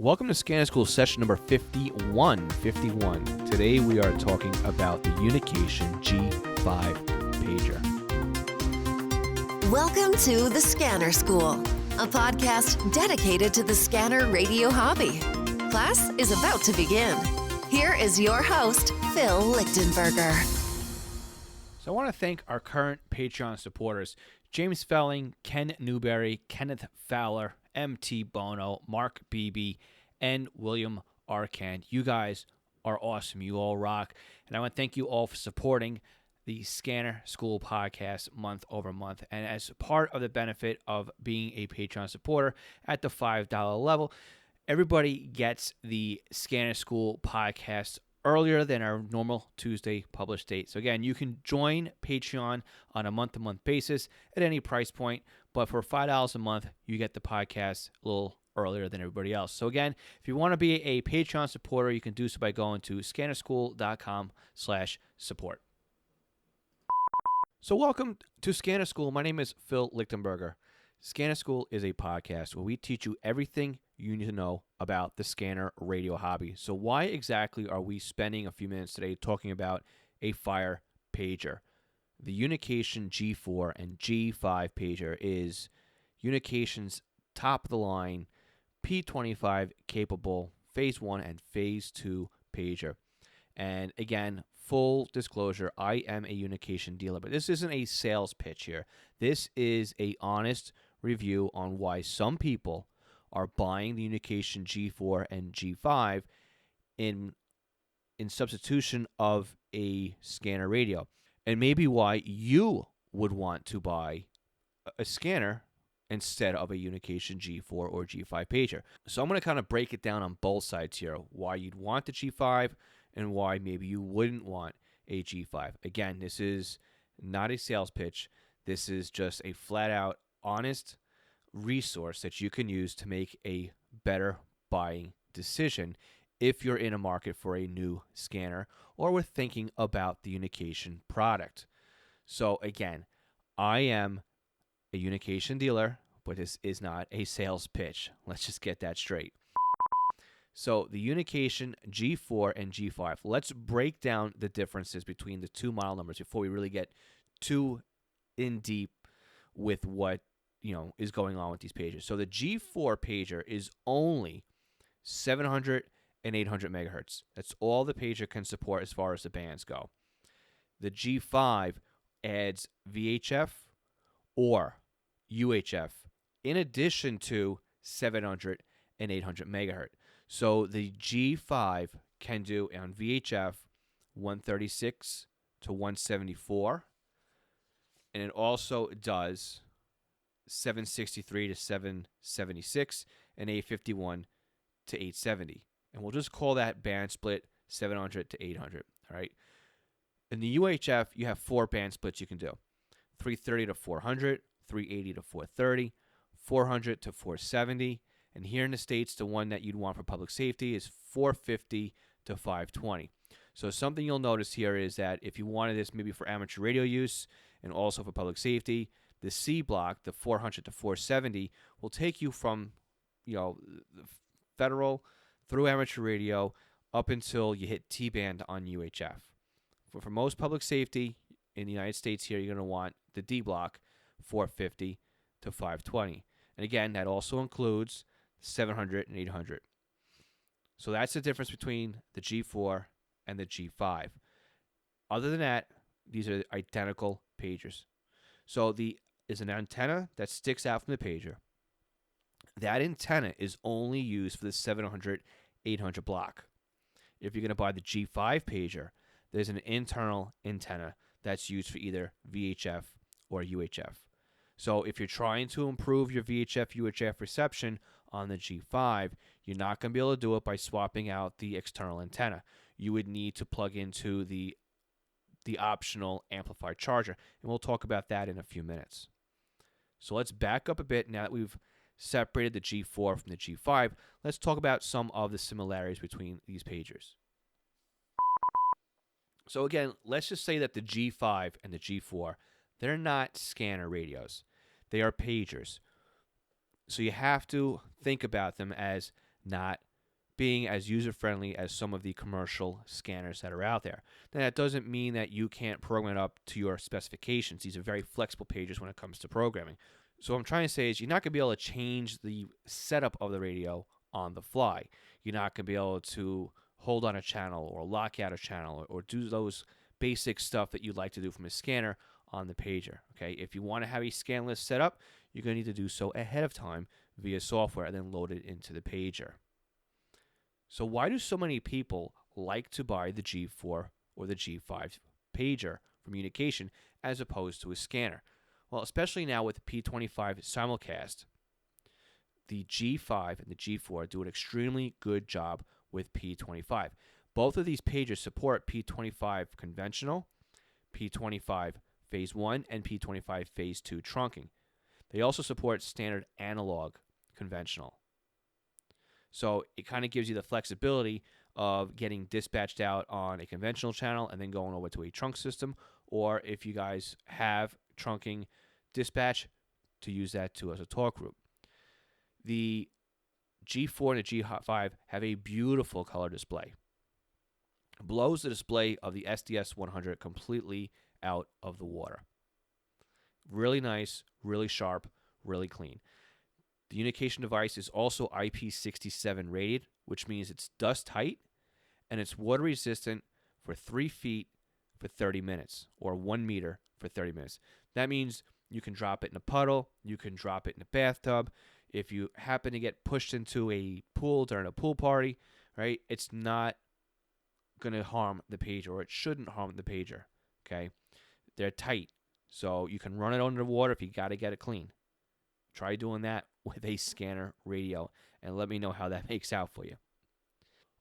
Welcome to Scanner School session number 51. Today we are talking about the Unication G5 pager. Welcome to the Scanner School, a podcast dedicated to the scanner radio hobby. Class is about to begin. Here is your host, Phil Lichtenberger. So I want to thank our current Patreon supporters, James Felling, Ken Newberry, Kenneth Fowler, M.T. Bono, Mark Beebe, and William Arcand. You guys are awesome. You all rock. And I want to thank you all for supporting the Scanner School podcast month over month. And as part of the benefit of being a Patreon supporter at the $5 level, everybody gets the Scanner School podcast earlier than our normal Tuesday published date. So again, you can join Patreon on a month-to-month basis at any price point, but for $5 a month, you get the podcast a little earlier than everybody else. So again, if you want to be a Patreon supporter, you can do so by going to scannerschool.com/support. So welcome to Scanner School. My name is Phil Lichtenberger. Scanner School is a podcast where we teach you everything you need to know about the scanner radio hobby. So why exactly are we spending a few minutes today talking about a fire pager? The Unication G4 and G5 pager is Unication's top-of-the-line P25 capable Phase 1 and Phase 2 pager. And again, full disclosure, I am a Unication dealer, but this isn't a sales pitch here. This is a honest review on why some people are buying the Unication G4 and G5 in substitution of a scanner radio, and maybe why you would want to buy a scanner instead of a Unication G4 or G5 pager. So I'm going to kind of break it down on both sides here, why you'd want the G5 and why maybe you wouldn't want a G5. Again, this is not a sales pitch. This is just a flat-out honest resource that you can use to make a better buying decision if you're in a market for a new scanner or we're thinking about the Unication product. So again, I am a Unication dealer, but this is not a sales pitch. Let's just get that straight. So the Unication G4 and G5, let's break down the differences between the two model numbers before we really get too in deep with what is going on with these pagers. So the G4 pager is only 700 and 800 megahertz. That's all the pager can support as far as the bands go. The G5 adds VHF or UHF in addition to 700 and 800 megahertz. So the G5 can do on VHF 136 to 174, and it also does 763 to 776 and 851 to 870. And we'll just call that band split 700 to 800, all right? In the UHF, you have 4 band splits you can do. 330 to 400, 380 to 430, 400 to 470, and here in the States, the one that you'd want for public safety is 450 to 520. So something you'll notice here is that if you wanted this maybe for amateur radio use and also for public safety, the C block, the 400 to 470, will take you from, the federal through amateur radio up until you hit T-band on UHF. For most public safety in the United States here, you're going to want the D block, 450 to 520. And again, that also includes 700 and 800. So that's the difference between the G4 and the G5. Other than that, these are identical pagers. So is an antenna that sticks out from the pager. That antenna is only used for the 700, 800 block. If you're going to buy the G5 pager, there's an internal antenna that's used for either VHF or UHF. So if you're trying to improve your VHF, UHF reception on the G5, you're not going to be able to do it by swapping out the external antenna. You would need to plug into the optional amplifier charger, and we'll talk about that in a few minutes. So let's back up a bit now that we've separated the G4 from the G5. Let's talk about some of the similarities between these pagers. So again, let's just say that the G5 and the G4, they're not scanner radios. They are pagers. So you have to think about them as not being as user friendly as some of the commercial scanners that are out there. Now, that doesn't mean that you can't program it up to your specifications. These are very flexible pages when it comes to programming. So, what I'm trying to say is you're not going to be able to change the setup of the radio on the fly. You're not going to be able to hold on a channel or lock out a channel or do those basic stuff that you'd like to do from a scanner on the pager. Okay, if you want to have a scan list set up, you're going to need to do so ahead of time via software and then load it into the pager. So why do so many people like to buy the G4 or the G5 pager from Unication as opposed to a scanner? Well, especially now with the P25 simulcast, the G5 and the G4 do an extremely good job with P25. Both of these pagers support P25 conventional, P25 phase 1, and P25 phase 2 trunking. They also support standard analog conventional. So it kind of gives you the flexibility of getting dispatched out on a conventional channel and then going over to a trunk system, or if you guys have trunking dispatch, to use that too as a talk group. The G4 and the G5 have a beautiful color display. It blows the display of the SDS 100 completely out of the water. Really nice, really sharp, really clean. The Unication device is also IP67 rated, which means it's dust tight and it's water resistant for 3 feet for 30 minutes or 1 meter for 30 minutes. That means you can drop it in a puddle, you can drop it in a bathtub. If you happen to get pushed into a pool during a pool party, right, it's not going to harm the pager, or it shouldn't harm the pager, okay? They're tight, so you can run it under water if you got to get it clean. Try doing that with a scanner radio and let me know how that makes out for you.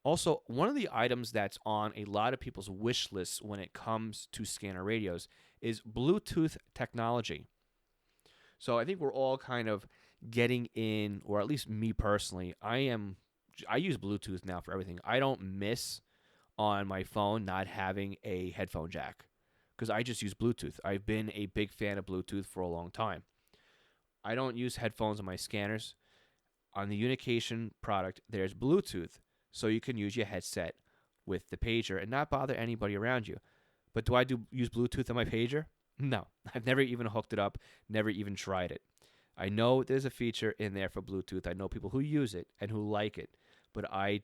Also, one of the items that's on a lot of people's wish lists when it comes to scanner radios is Bluetooth technology. So I think we're all kind of getting in, or at least me personally, I use Bluetooth now for everything. I don't miss on my phone not having a headphone jack because I just use Bluetooth. I've been a big fan of Bluetooth for a long time. I don't use headphones on my scanners. On the Unication product, there's Bluetooth, so you can use your headset with the pager and not bother anybody around you. But do I use Bluetooth on my pager? No. I've never even hooked it up, never even tried it. I know there's a feature in there for Bluetooth. I know people who use it and who like it, but I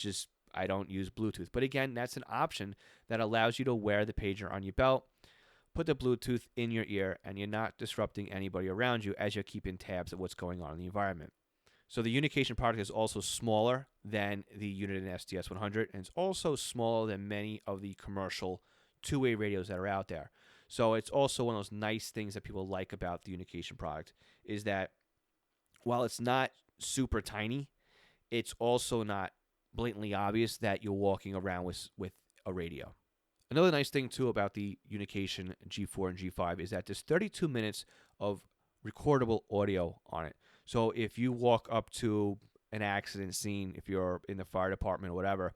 don't use Bluetooth. But again, that's an option that allows you to wear the pager on your belt, put the Bluetooth in your ear, and you're not disrupting anybody around you as you're keeping tabs of what's going on in the environment. So the Unication product is also smaller than the United SDS 100, and it's also smaller than many of the commercial two-way radios that are out there. So it's also one of those nice things that people like about the Unication product is that while it's not super tiny, it's also not blatantly obvious that you're walking around with a radio. Another nice thing, too, about the Unication G4 and G5 is that there's 32 minutes of recordable audio on it. So if you walk up to an accident scene, if you're in the fire department or whatever,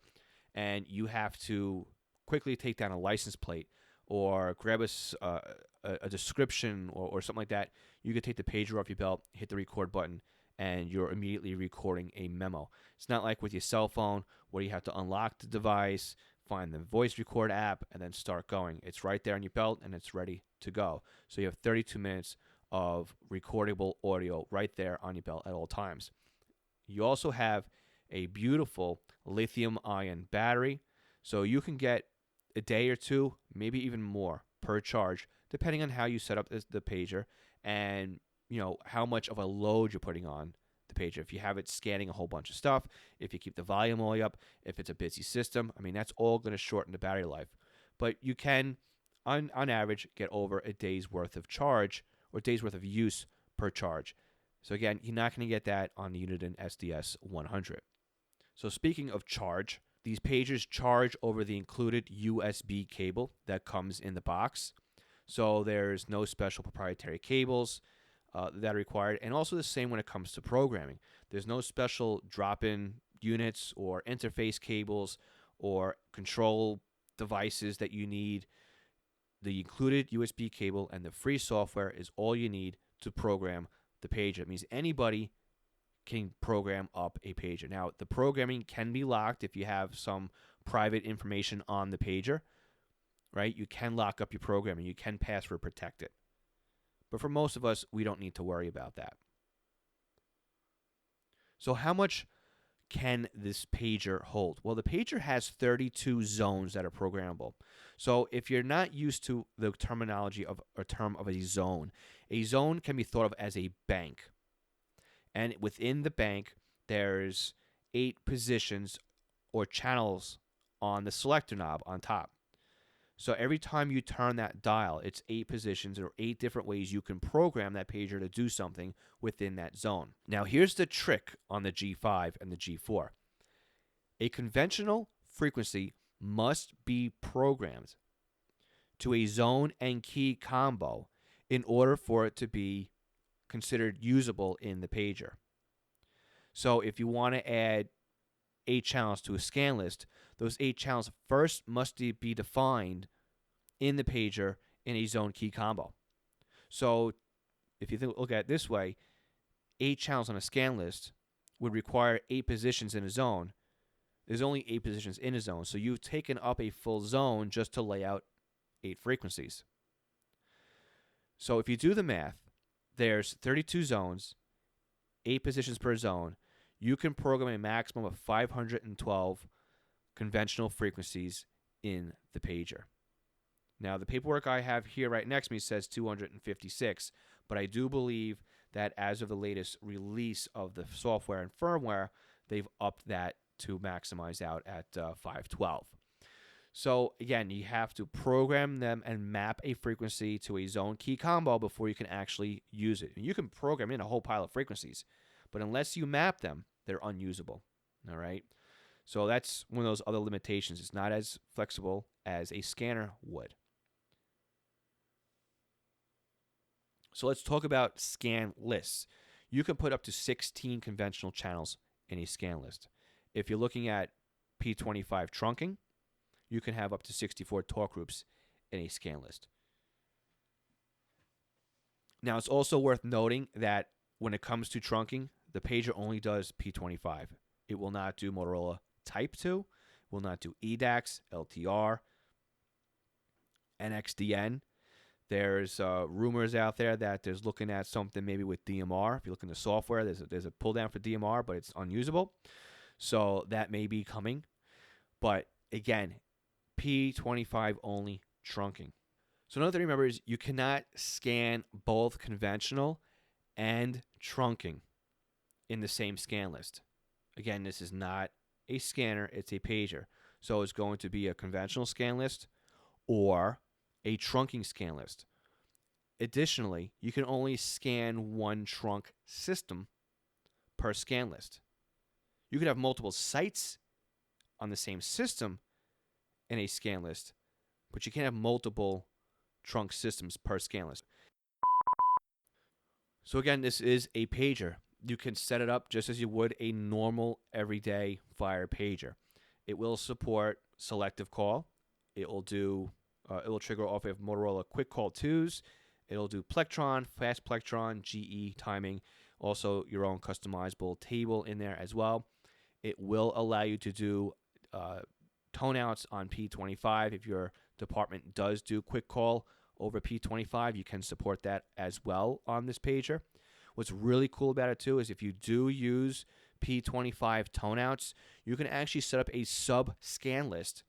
and you have to quickly take down a license plate or grab a description or something like that, you could take the pager off your belt, hit the record button, and you're immediately recording a memo. It's not like with your cell phone where you have to unlock the device, find the voice record app, and then start going. It's right there on your belt, and it's ready to go. So you have 32 minutes of recordable audio right there on your belt at all times. You also have a beautiful lithium-ion battery, so you can get a day or two, maybe even more per charge, depending on how you set up the pager and how much of a load you're putting on the pager. If you have it scanning a whole bunch of stuff, if you keep the volume all the way up, if it's a busy system, that's all going to shorten the battery life. But you can, on average, get over a day's worth of charge or day's worth of use per charge. So again, you're not going to get that on the United SDS 100. So speaking of charge, these pagers charge over the included USB cable that comes in the box. So there's no special proprietary cables that are required. And also the same when it comes to programming. There's no special drop-in units or interface cables or control devices that you need. The included USB cable and the free software is all you need to program the pager. It means anybody can program up a pager. Now, the programming can be locked if you have some private information on the pager, right? You can lock up your programming. You can password protect it. But for most of us, we don't need to worry about that. So how much can this pager hold? Well, the pager has 32 zones that are programmable. So if you're not used to the terminology of a term of a zone can be thought of as a bank. And within the bank, there's 8 positions or channels on the selector knob on top. So every time you turn that dial, it's 8 positions or 8 different ways you can program that pager to do something within that zone. Now, here's the trick on the G5 and the G4. A conventional frequency must be programmed to a zone and key combo in order for it to be considered usable in the pager. So if you want to add 8 channels to a scan list, those 8 channels first must be defined in the pager in a zone key combo. So if you look at it this way, 8 channels on a scan list would require 8 positions in a zone. There's only 8 positions in a zone, so you've taken up a full zone just to lay out 8 frequencies. So if you do the math, there's 32 zones, 8 positions per zone. You can program a maximum of 512 conventional frequencies in the pager. Now, the paperwork I have here right next to me says 256, but I do believe that as of the latest release of the software and firmware, they've upped that to maximize out at 512. So again, you have to program them and map a frequency to a zone key combo before you can actually use it. And you can program in a whole pile of frequencies, but unless you map them, they're unusable. All right? So that's one of those other limitations. It's not as flexible as a scanner would. So let's talk about scan lists. You can put up to 16 conventional channels in a scan list. If you're looking at P25 trunking, you can have up to 64 talk groups in a scan list. Now, it's also worth noting that when it comes to trunking, the pager only does P25. It will not do Motorola Type 2, will not do EDAX, LTR, NXDN. There's rumors out there that there's looking at something maybe with DMR. If you look in the software, there's a pull down for DMR, but it's unusable. So that may be coming. But again, P25 only trunking. So another thing to remember is you cannot scan both conventional and trunking in the same scan list. Again, this is not a scanner, it's a pager. So it's going to be a conventional scan list or a trunking scan list. Additionally, you can only scan one trunk system per scan list. You could have multiple sites on the same system in a scan list, but you can't have multiple trunk systems per scan list. So again, this is a pager. You can set it up just as you would a normal everyday fire pager. It will support selective call. It will trigger off of Motorola Quick Call 2s. It'll do Plectron, Fast Plectron, GE timing, also your own customizable table in there as well. It will allow you to do tone outs on P25. If your department does do quick call over P25, you can support that as well on this pager. What's really cool about it too is if you do use P25 tone outs, you can actually set up a sub scan list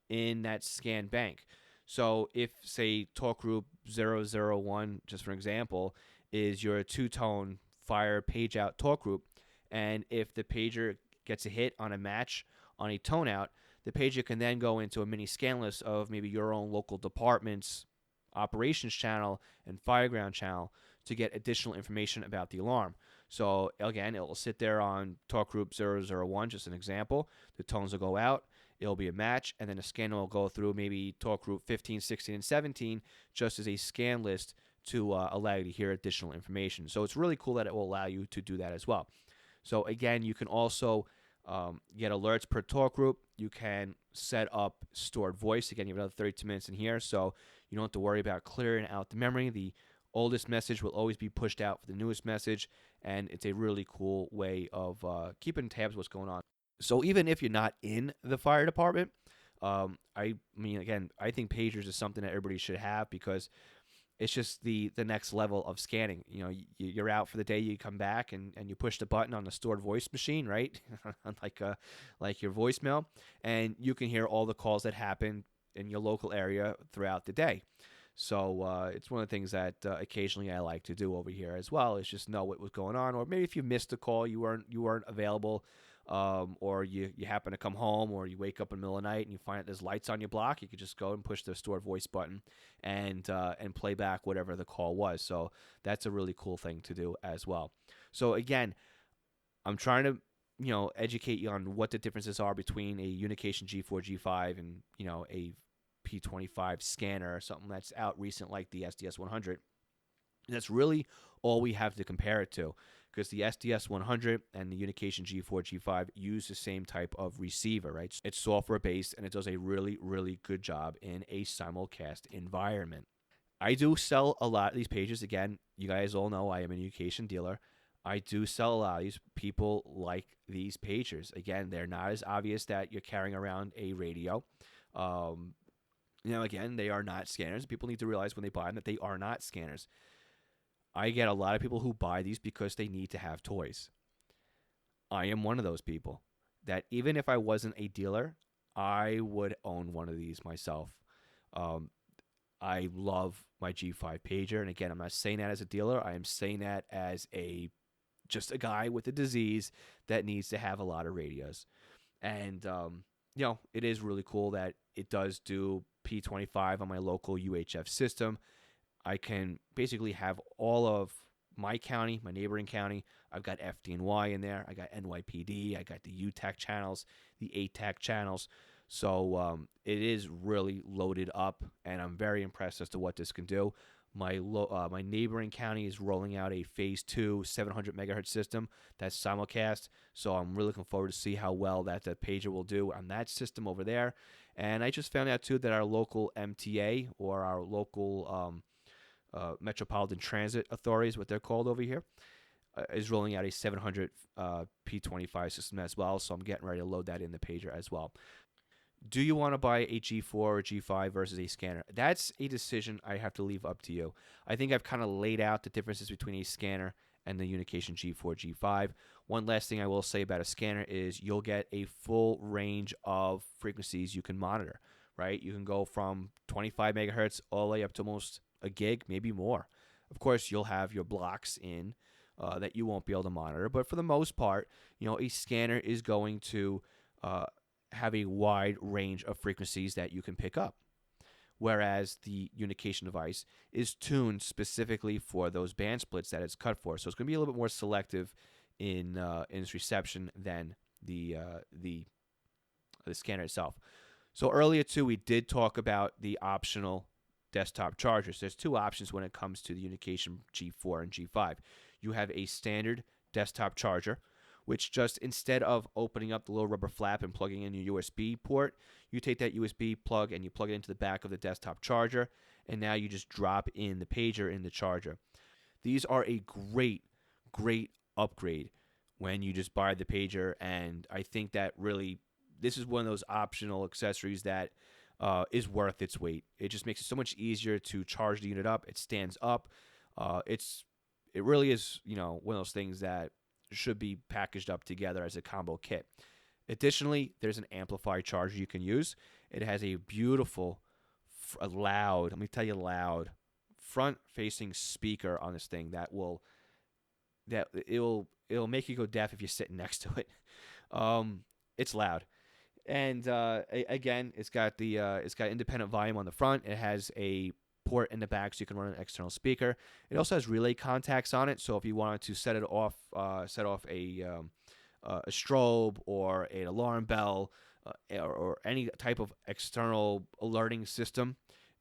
in that scan bank. So if, say, talk group 001, just for example, is your two-tone fire page out talk group, and if the pager gets a hit on a match on a tone out, the pager can then go into a mini scan list of maybe your own local department's operations channel and fireground channel to get additional information about the alarm. So again, it will sit there on talk group 001, just an example. The tones will go out. It'll be a match, and then a scanner will go through maybe talk group 15, 16, and 17 just as a scan list to allow you to hear additional information. So it's really cool that it will allow you to do that as well. So again, you can also get alerts per talk group. You can set up stored voice. Again, you have another 32 minutes in here, so you don't have to worry about clearing out the memory. The oldest message will always be pushed out for the newest message, and it's a really cool way of keeping tabs of what's going on. So even if you're not in the fire department, I mean, again, I think pagers is something that everybody should have because it's just the next level of scanning. You're out for the day, you come back and you push the button on the stored voice machine, right? like your voicemail, and you can hear all the calls that happen in your local area throughout the day. So it's one of the things that occasionally I like to do over here as well, is just know what was going on, or maybe if you missed a call, you weren't available, or you happen to come home, or you wake up in the middle of the night and you find that there's lights on your block, you could just go and push the stored voice button and play back whatever the call was. So that's a really cool thing to do as well. So again, I'm trying to educate you on what the differences are between a Unication G4 G5 and a P25 scanner or something that's out recent like the SDS 100. That's really all we have to compare it to, because the SDS 100 and the Unication G4 G5 use the same type of receiver, right? It's software based and it does a really, really good job in a simulcast environment. I do sell a lot of these pages. Again, you guys all know I am a Unication dealer. I do sell a lot of these. People like these pagers. Again, they're not as obvious that you're carrying around a radio. Again, they are not scanners. People need to realize when they buy them that they are not scanners. I get a lot of people who buy these because they need to have toys. I am one of those people that even if I wasn't a dealer, I would own one of these myself. I love my G5 pager, and again, I'm not saying that as a dealer. I am saying that as just a guy with a disease that needs to have a lot of radios. And it is really cool that it does do P25 on my local UHF system. I can basically have all of my county, my neighboring county. I've got FDNY in there. I got NYPD. I got the UTAC channels, the ATAC channels. So it is really loaded up, and I'm very impressed as to what this can do. My neighboring county is rolling out a Phase 2 700 megahertz system that's simulcast, so I'm really looking forward to see how well that pager will do on that system over there. And I just found out, too, that our local MTA, or our local Metropolitan Transit Authority is what they're called over here, is rolling out a 700 P25 system as well, so I'm getting ready to load that in the pager as well. Do you want to buy a G4 or G5 versus a scanner? That's a decision I have to leave up to you. I think I've kind of laid out the differences between a scanner and the Unication G4, G5. One last thing I will say about a scanner is you'll get a full range of frequencies you can monitor, right? You can go from 25 megahertz all the way up to almost a gig, maybe more. Of course, you'll have your blocks in that you won't be able to monitor, but for the most part, a scanner is going to have a wide range of frequencies that you can pick up, whereas the Unication device is tuned specifically for those band splits that it's cut for. So it's going to be a little bit more selective in its reception than the scanner itself. So earlier too, we did talk about the optional desktop chargers. There's two options when it comes to the Unication G4 and G5. You have a standard desktop charger, which just instead of opening up the little rubber flap and plugging in your USB port, you take that USB plug and you plug it into the back of the desktop charger, and now you just drop in the pager in the charger. These are a great, great upgrade when you just buy the pager, and I think that really this is one of those optional accessories that is worth its weight. It just makes it so much easier to charge the unit up. It stands up. It really is, one of those things that should be packaged up together as a combo kit. Additionally, there's an amplifier charger you can use. It has a beautiful, loud, let me tell you, loud front-facing speaker on this thing it'll make you go deaf if you're sitting next to it. It's loud. And again, it's got independent volume on the front. It has a port in the back so you can run an external speaker. It also has relay contacts on it, so if you wanted to set off a strobe or an alarm bell or any type of external alerting system,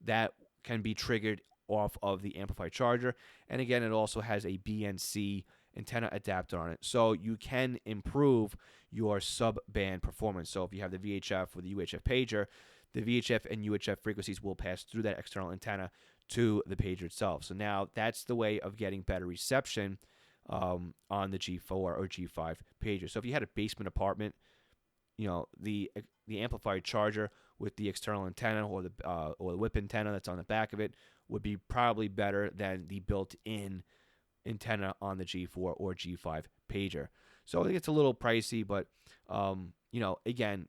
that can be triggered off of the amplifier charger. And again, it also has a BNC antenna adapter on it, so you can improve your sub-band performance. So if you have the VHF or the UHF pager, the VHF and UHF frequencies will pass through that external antenna to the pager itself. So now that's the way of getting better reception on the G4 or G5 pager. So if you had a basement apartment, the amplified charger with the external antenna or the whip antenna that's on the back of it would be probably better than the built-in antenna on the G4 or G5 pager. So I think it's a little pricey, but again,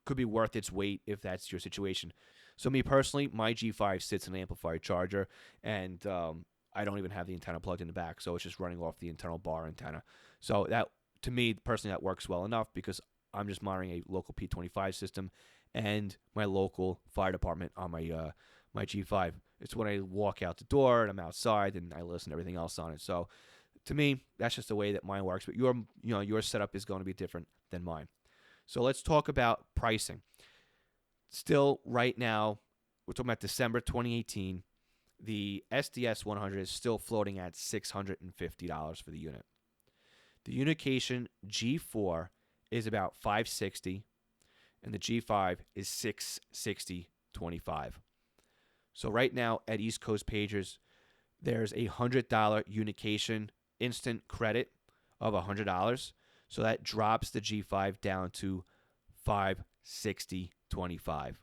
could be worth its weight if that's your situation. So me personally, my G5 sits in an amplified charger, and I don't even have the antenna plugged in the back, so it's just running off the internal bar antenna. So that, to me personally, that works well enough because I'm just monitoring a local P25 system and my local fire department on my G5. It's when I walk out the door and I'm outside and I listen to everything else on it. So to me, that's just the way that mine works. But your setup is going to be different than mine. So let's talk about pricing. Still, right now, we're talking about December 2018. The SDS 100 is still floating at $650 for the unit. The Unication G4 is about $560, and the G5 is $660.25. So right now at East Coast Pagers, there's a $100 Unication instant credit of $100. So that drops the G5 down to $560.25.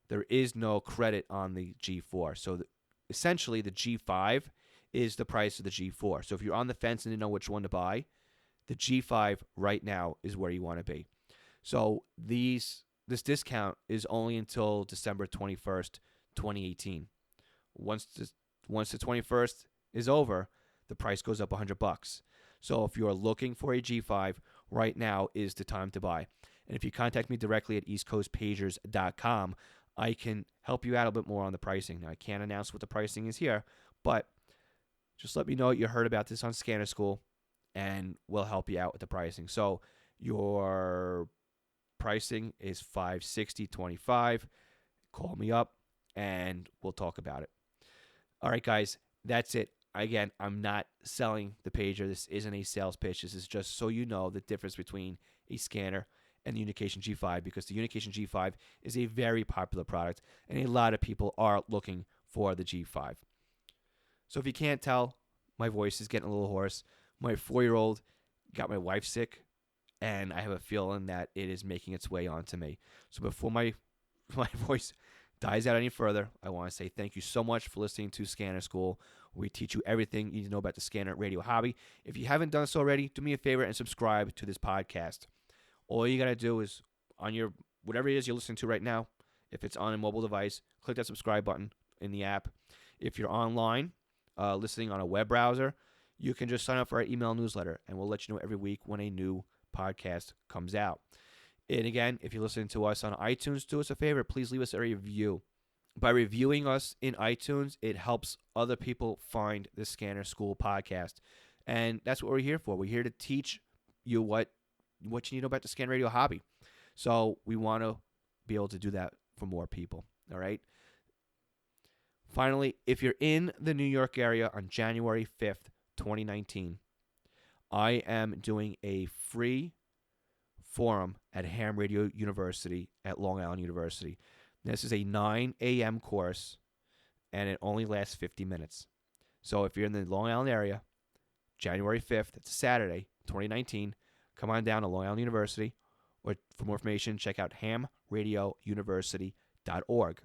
There is no credit on the G4. So essentially the G5 is the price of the G4. So if you're on the fence and you know which one to buy, the G5 right now is where you want to be. So this discount is only until December 21st, 2018. Once the 21st is over, the price goes up $100. So if you're looking for a G5, right now is the time to buy. And if you contact me directly at eastcoastpagers.com, I can help you out a bit more on the pricing. Now, I can't announce what the pricing is here, but just let me know you heard about this on Scanner School, and we'll help you out with the pricing. So your pricing is $560.25. Call me up, and we'll talk about it. All right, guys, that's it. Again, I'm not selling the pager. This isn't a sales pitch. This is just so you know the difference between a scanner and the Unication G5, because the Unication G5 is a very popular product, and a lot of people are looking for the G5. So if you can't tell, my voice is getting a little hoarse. My 4-year-old got my wife sick, and I have a feeling that it is making its way onto me. So before my voice dies out any further, I want to say thank you so much for listening to Scanner School. We teach you everything you need to know about the scanner radio hobby. If you haven't done so already, do me a favor and subscribe to this podcast. All you got to do is, on your whatever it is you're listening to right now, if it's on a mobile device, click that subscribe button in the app. If you're online, listening on a web browser, you can just sign up for our email newsletter, and we'll let you know every week when a new podcast comes out. And again, if you're listening to us on iTunes, do us a favor. Please leave us a review. By reviewing us in iTunes, it helps other people find the Scanner School podcast. And that's what we're here for. We're here to teach you what you need to know about the scan radio hobby. So we want to be able to do that for more people. All right? Finally, if you're in the New York area on January 5th, 2019, I am doing a free forum at Ham Radio University at Long Island University. This is a 9 a.m. course, and it only lasts 50 minutes. So if you're in the Long Island area, January 5th, it's a Saturday, 2019, come on down to Long Island University, or for more information, check out hamradiouniversity.org.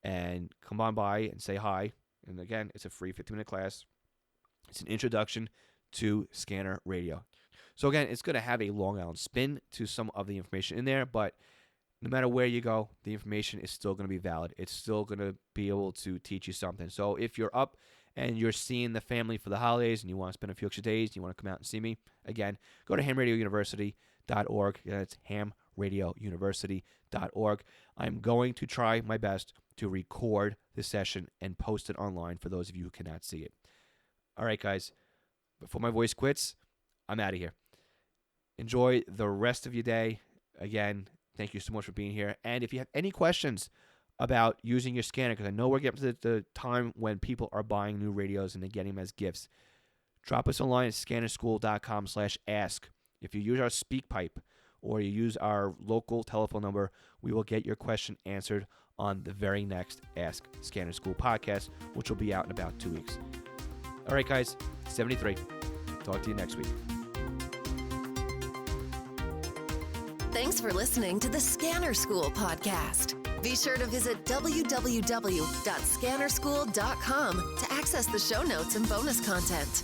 And come on by and say hi. And again, it's a free 50-minute class. It's an introduction to scanner radio. So again, it's going to have a Long Island spin to some of the information in there, but no matter where you go, the information is still going to be valid. It's still going to be able to teach you something. So if you're up and you're seeing the family for the holidays and you want to spend a few extra days and you want to come out and see me, again, go to hamradiouniversity.org. That's hamradiouniversity.org. I'm going to try my best to record the session and post it online for those of you who cannot see it. All right, guys, before my voice quits, I'm out of here. Enjoy the rest of your day. Again, thank you so much for being here. And if you have any questions about using your scanner, because I know we're getting to the time when people are buying new radios and they're getting them as gifts, drop us online at scannerschool.com/ask. If you use our SpeakPipe or you use our local telephone number, we will get your question answered on the very next Ask Scanner School podcast, which will be out in about 2 weeks. All right, guys, 73. Talk to you next week. Thanks for listening to the Scanner School podcast. Be sure to visit www.scannerschool.com to access the show notes and bonus content.